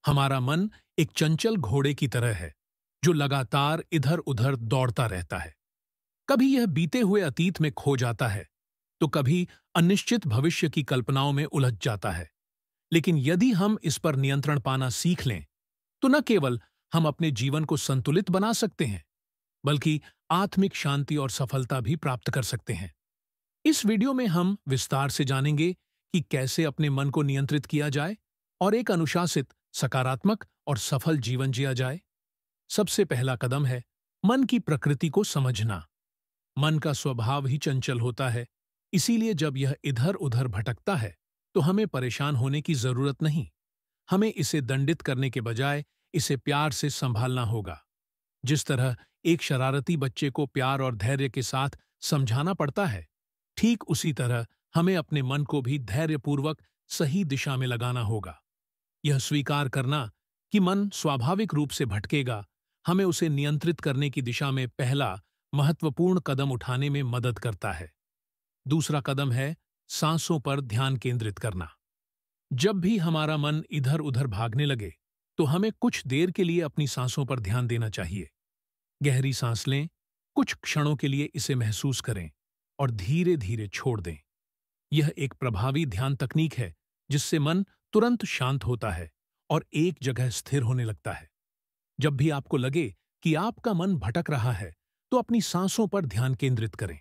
हमारा मन एक चंचल घोड़े की तरह है जो लगातार इधर उधर दौड़ता रहता है। कभी यह बीते हुए अतीत में खो जाता है तो कभी अनिश्चित भविष्य की कल्पनाओं में उलझ जाता है। लेकिन यदि हम इस पर नियंत्रण पाना सीख लें तो न केवल हम अपने जीवन को संतुलित बना सकते हैं बल्कि आत्मिक शांति और सफलता भी प्राप्त कर सकते हैं। इस वीडियो में हम विस्तार से जानेंगे कि कैसे अपने मन को नियंत्रित किया जाए और एक अनुशासित, सकारात्मक और सफल जीवन जिया जाए। सबसे पहला कदम है मन की प्रकृति को समझना। मन का स्वभाव ही चंचल होता है, इसीलिए जब यह इधर उधर भटकता है तो हमें परेशान होने की जरूरत नहीं। हमें इसे दंडित करने के बजाय इसे प्यार से संभालना होगा। जिस तरह एक शरारती बच्चे को प्यार और धैर्य के साथ समझाना पड़ता है, ठीक उसी तरह हमें अपने मन को भी धैर्यपूर्वक सही दिशा में लगाना होगा। यह स्वीकार करना कि मन स्वाभाविक रूप से भटकेगा, हमें उसे नियंत्रित करने की दिशा में पहला महत्वपूर्ण कदम उठाने में मदद करता है। दूसरा कदम है सांसों पर ध्यान केंद्रित करना। जब भी हमारा मन इधर उधर भागने लगे तो हमें कुछ देर के लिए अपनी सांसों पर ध्यान देना चाहिए। गहरी सांस लें, कुछ क्षणों के लिए इसे महसूस करें और धीरे धीरे छोड़ दें। यह एक प्रभावी ध्यान तकनीक है जिससे मन तुरंत शांत होता है और एक जगह स्थिर होने लगता है। जब भी आपको लगे कि आपका मन भटक रहा है तो अपनी सांसों पर ध्यान केंद्रित करें।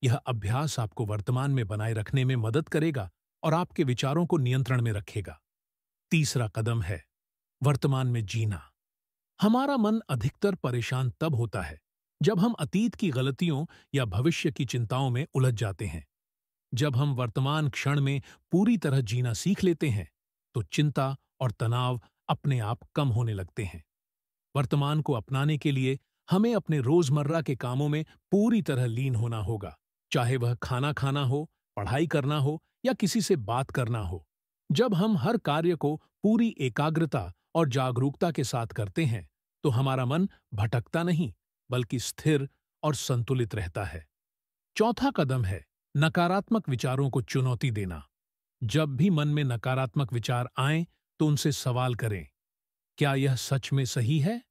यह अभ्यास आपको वर्तमान में बनाए रखने में मदद करेगा और आपके विचारों को नियंत्रण में रखेगा। तीसरा कदम है वर्तमान में जीना। हमारा मन अधिकतर परेशान तब होता है जब हम अतीत की गलतियों या भविष्य की चिंताओं में उलझ जाते हैं। जब हम वर्तमान क्षण में पूरी तरह जीना सीख लेते हैं तो चिंता और तनाव अपने आप कम होने लगते हैं। वर्तमान को अपनाने के लिए हमें अपने रोजमर्रा के कामों में पूरी तरह लीन होना होगा, चाहे वह खाना खाना हो, पढ़ाई करना हो या किसी से बात करना हो। जब हम हर कार्य को पूरी एकाग्रता और जागरूकता के साथ करते हैं तो हमारा मन भटकता नहीं बल्कि स्थिर और संतुलित रहता है। चौथा कदम है नकारात्मक विचारों को चुनौती देना। जब भी मन में नकारात्मक विचार आएं तो उनसे सवाल करें, क्या यह सच में सही है?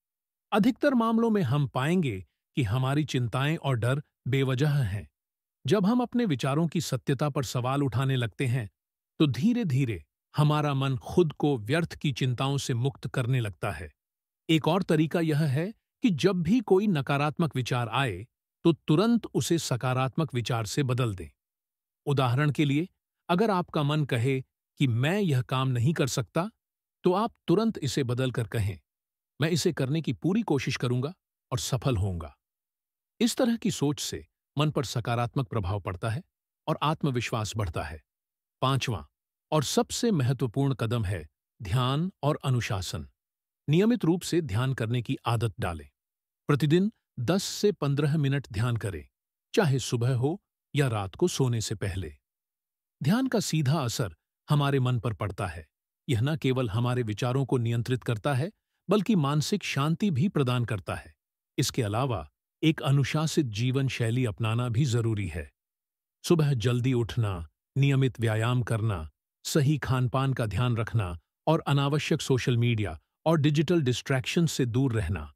अधिकतर मामलों में हम पाएंगे कि हमारी चिंताएं और डर बेवजह हैं। जब हम अपने विचारों की सत्यता पर सवाल उठाने लगते हैं तो धीरे धीरे हमारा मन खुद को व्यर्थ की चिंताओं से मुक्त करने लगता है। एक और तरीका यह है कि जब भी कोई नकारात्मक विचार आए तो तुरंत उसे सकारात्मक विचार से बदल दें। उदाहरण के लिए, अगर आपका मन कहे कि मैं यह काम नहीं कर सकता, तो आप तुरंत इसे बदलकर कहें, मैं इसे करने की पूरी कोशिश करूंगा और सफल होऊंगा। इस तरह की सोच से मन पर सकारात्मक प्रभाव पड़ता है और आत्मविश्वास बढ़ता है। पांचवां और सबसे महत्वपूर्ण कदम है ध्यान और अनुशासन। नियमित रूप से ध्यान करने की आदत डालें। प्रतिदिन 10 से 15 मिनट ध्यान करें, चाहे सुबह हो या रात को सोने से पहले। ध्यान का सीधा असर हमारे मन पर पड़ता है। यह न केवल हमारे विचारों को नियंत्रित करता है बल्कि मानसिक शांति भी प्रदान करता है। इसके अलावा एक अनुशासित जीवन शैली अपनाना भी जरूरी है। सुबह जल्दी उठना, नियमित व्यायाम करना, सही खानपान का ध्यान रखना और अनावश्यक सोशल मीडिया और डिजिटल डिस्ट्रैक्शन से दूर रहना,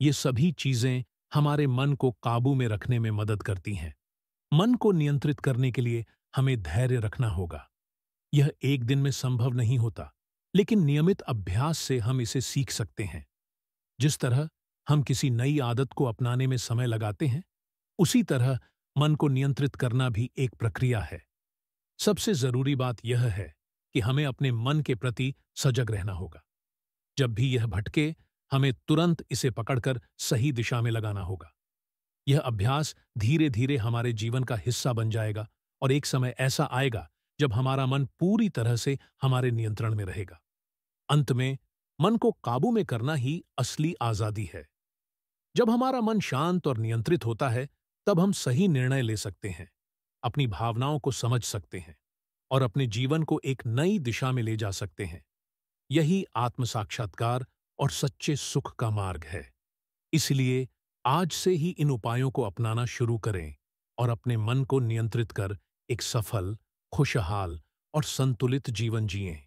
ये सभी चीजें हमारे मन को काबू में रखने में मदद करती हैं। मन को नियंत्रित करने के लिए हमें धैर्य रखना होगा। यह एक दिन में संभव नहीं होता, लेकिन नियमित अभ्यास से हम इसे सीख सकते हैं। जिस तरह हम किसी नई आदत को अपनाने में समय लगाते हैं, उसी तरह मन को नियंत्रित करना भी एक प्रक्रिया है। सबसे जरूरी बात यह है कि हमें अपने मन के प्रति सजग रहना होगा। जब भी यह भटके, हमें तुरंत इसे पकड़कर सही दिशा में लगाना होगा। यह अभ्यास धीरे धीरे हमारे जीवन का हिस्सा बन जाएगा और एक समय ऐसा आएगा जब हमारा मन पूरी तरह से हमारे नियंत्रण में रहेगा। अंत में, मन को काबू में करना ही असली आजादी है। जब हमारा मन शांत और नियंत्रित होता है, तब हम सही निर्णय ले सकते हैं, अपनी भावनाओं को समझ सकते हैं और अपने जीवन को एक नई दिशा में ले जा सकते हैं। यही आत्म साक्षात्कार और सच्चे सुख का मार्ग है। इसलिए आज से ही इन उपायों को अपनाना शुरू करें और अपने मन को नियंत्रित कर एक सफल, खुशहाल और संतुलित जीवन जिएं।